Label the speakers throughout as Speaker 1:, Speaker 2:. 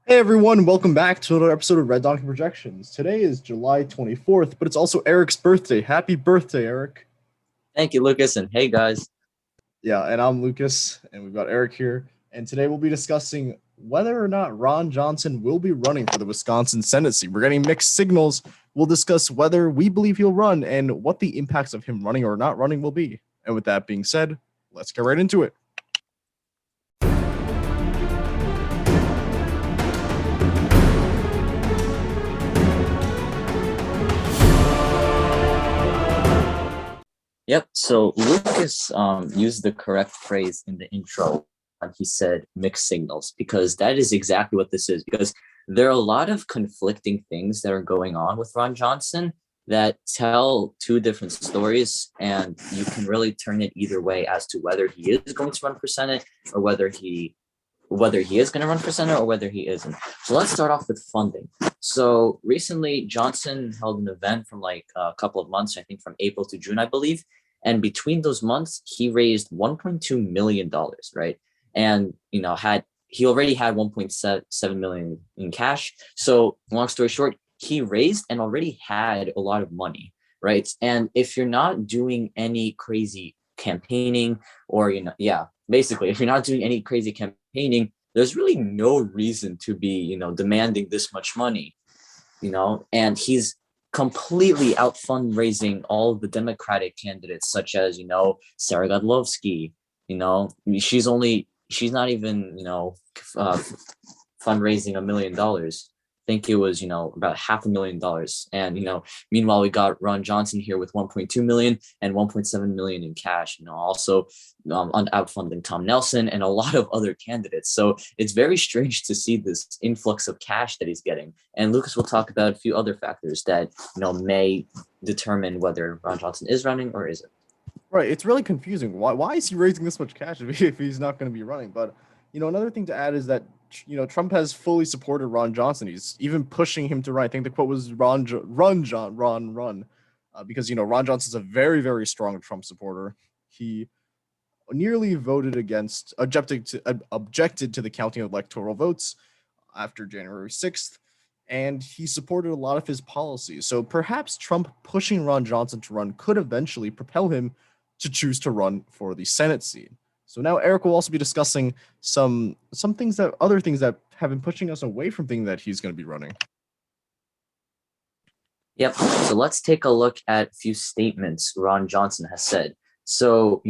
Speaker 1: Hey everyone, welcome back to another episode of Red Donkey Projections. Today is July 24th, but it's also Eric's birthday. Happy birthday, Eric.
Speaker 2: Thank you, Lucas, and hey, guys.
Speaker 1: Yeah, and I'm Lucas, and we've got Eric here. And today we'll be discussing whether or not Ron Johnson will be running for the Wisconsin Senate seat. We're getting mixed signals. We'll discuss whether we believe he'll run and what the impacts of him running or not running will be. And with that being said, let's get right into it.
Speaker 2: Yep. So Lucas used the correct phrase in the intro when he said mixed signals, because that is exactly what this is. Because there are a lot of conflicting things that are going on with Ron Johnson that tell two different stories, and you can really turn it either way as to whether he is going to run for Senate or whether he is going to run for Senate or whether he isn't. So let's start off with funding. So recently, Johnson held an event from like a couple of months, I think from April to June, I believe. And between those months, he raised $1.2 million, right? And, he already had 1.7 million in cash. So long story short, he raised and already had a lot of money, right? And if you're not doing any crazy campaigning or, basically, if you're not doing any crazy campaigning, there's really no reason to be, demanding this much money, and he's completely out fundraising all of the Democratic candidates, such as, Sarah Godlowski. She's not even, fundraising $1 million. I think it was, about $500,000. And, meanwhile, we got Ron Johnson here with 1.2 million and 1.7 million in cash, also outfunding Tom Nelson and a lot of other candidates. So it's very strange to see this influx of cash that he's getting. And Lucas will talk about a few other factors that, may determine whether Ron Johnson is running or isn't.
Speaker 1: Right, it's really confusing. Why is he raising this much cash if he's not going to be running? But, another thing to add is that Trump has fully supported Ron Johnson. He's even pushing him to run. I think the quote was run, because Ron Johnson's a very, very strong Trump supporter. He nearly objected to the counting of electoral votes after January 6th, and he supported a lot of his policies. So perhaps Trump pushing Ron Johnson to run could eventually propel him to choose to run for the Senate seat. So now Eric will also be discussing some other things that have been pushing us away from thinking that he's going to be running.
Speaker 2: Yep. So let's take a look at a few statements Ron Johnson has said. So,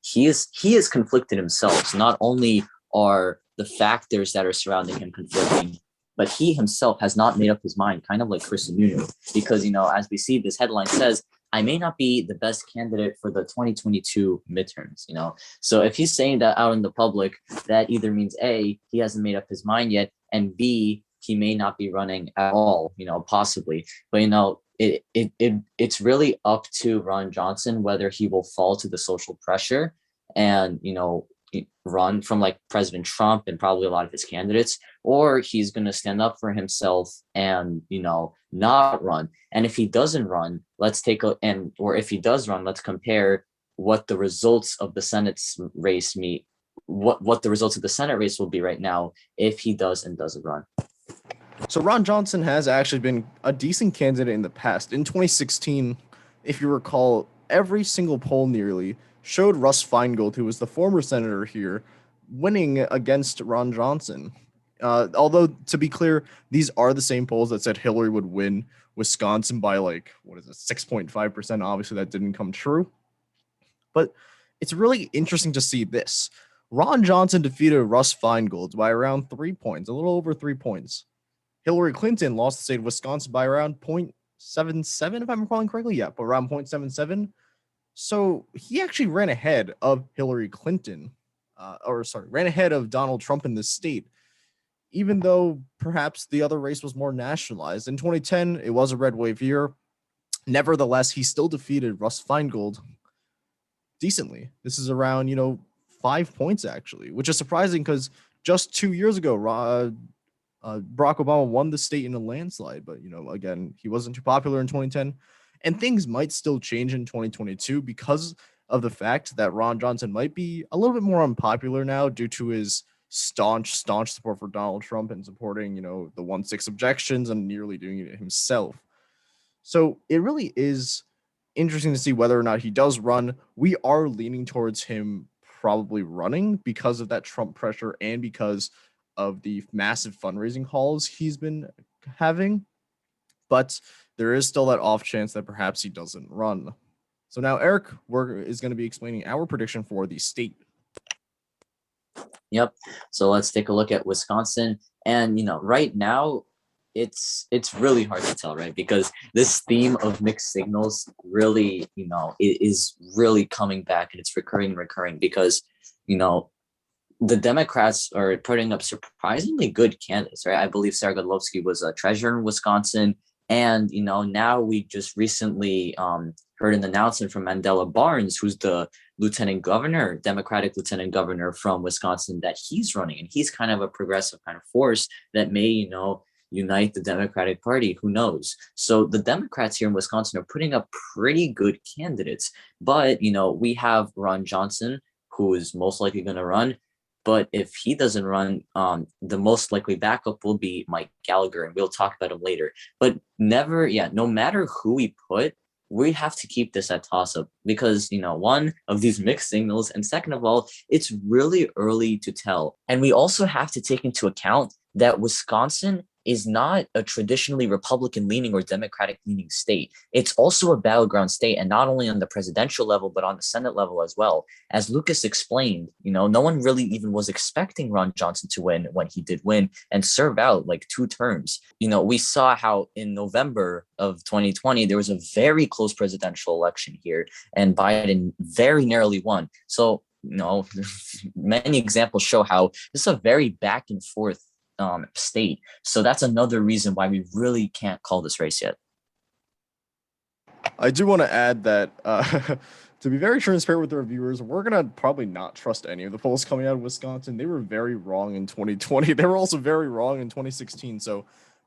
Speaker 2: he is conflicted himself. So not only are the factors that are surrounding him conflicting, but he himself has not made up his mind, kind of like Kristen, because, as we see, this headline says, I may not be the best candidate for the 2022 midterms, So if he's saying that out in the public, that either means A, he hasn't made up his mind yet, and B, he may not be running at all, possibly. But, it's really up to Ron Johnson whether he will fall to the social pressure and, run from like President Trump and probably a lot of his candidates, or he's going to stand up for himself and, not run. And if he doesn't run, if he does run, let's compare what the results of the Senate race what the results of the Senate race will be right now if he does and doesn't run.
Speaker 1: So Ron Johnson has actually been a decent candidate in the past. In 2016, if you recall, every single poll nearly showed Russ Feingold, who was the former senator here, winning against Ron Johnson. Although, to be clear, these are the same polls that said Hillary would win Wisconsin by 6.5%. Obviously, that didn't come true. But it's really interesting to see this. Ron Johnson defeated Russ Feingold by around 3 points, a little over 3 points. Hillary Clinton lost the state of Wisconsin by around 0.77, if I'm recalling correctly. Yeah, but around 0.77. So he actually ran ahead of Hillary Clinton, ran ahead of Donald Trump in this state, even though perhaps the other race was more nationalized. In 2010, it was a red wave year. Nevertheless, he still defeated Russ Feingold decently. This is around, 5 points, actually, which is surprising because just 2 years ago, Barack Obama won the state in a landslide. But, again, he wasn't too popular in 2010. And things might still change in 2022 because of the fact that Ron Johnson might be a little bit more unpopular now due to his staunch support for Donald Trump and supporting, the 1-6 objections and nearly doing it himself. So it really is interesting to see whether or not he does run. We are leaning towards him probably running because of that Trump pressure and because of the massive fundraising hauls he's been having. But there is still that off chance that perhaps he doesn't run. So now Eric is going to be explaining our prediction for the state.
Speaker 2: Yep. So let's take a look at Wisconsin. And, right now, it's really hard to tell, right? Because this theme of mixed signals really, is really coming back, and it's recurring because, the Democrats are putting up surprisingly good candidates, right? I believe Sarah Godlewski was a treasurer in Wisconsin. And, now we just recently heard an announcement from Mandela Barnes, who's the Democratic lieutenant governor from Wisconsin, that he's running. And he's kind of a progressive kind of force that may, unite the Democratic Party. Who knows? So the Democrats here in Wisconsin are putting up pretty good candidates. But, we have Ron Johnson, who is most likely going to run. But if he doesn't run, the most likely backup will be Mike Gallagher, and we'll talk about him later. But no matter who we put, we have to keep this at toss-up because, one of these mixed signals, and second of all, it's really early to tell. And we also have to take into account that Wisconsin is not a traditionally Republican-leaning or Democratic-leaning state. It's also a battleground state, and not only on the presidential level, but on the Senate level as well. As Lucas explained, no one really even was expecting Ron Johnson to win when he did win and serve out like 2 terms. We saw how in November of 2020, there was a very close presidential election here, and Biden very narrowly won. So, many examples show how this is a very back and forth state. So that's another reason why we really can't call this race yet.
Speaker 1: I do want to add that to be very transparent with the reviewers, we're going to probably not trust any of the polls coming out of Wisconsin. They were very wrong in 2020. They were also very wrong in 2016. So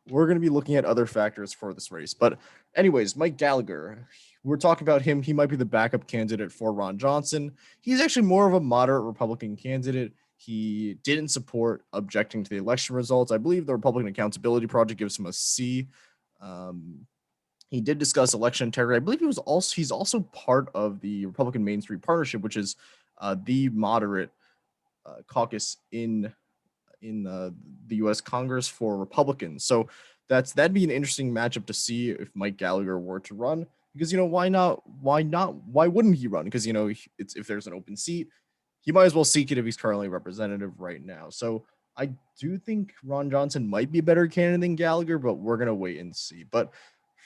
Speaker 1: we're going to be looking at other factors for this race. But anyways, Mike Gallagher, we're talking about him. He might be the backup candidate for Ron Johnson. He's actually more of a moderate Republican candidate. He didn't support objecting to the election results. I believe the Republican Accountability Project gives him a C. He did discuss election integrity. I believe he's also part of the Republican Main Street Partnership, which is the moderate caucus in the U.S. Congress for Republicans. So that'd be an interesting matchup to see if Mike Gallagher were to run. Because why not? Why wouldn't he run? Because if there's an open seat, he might as well seek it if he's currently representative right now. So I do think Ron Johnson might be a better candidate than Gallagher, but we're going to wait and see. But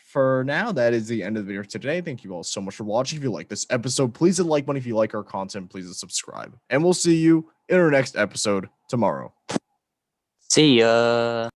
Speaker 1: for now, that is the end of the video today. Thank you all so much for watching. If you like this episode, please hit like button. If you like our content, please subscribe. And we'll see you in our next episode tomorrow.
Speaker 2: See ya.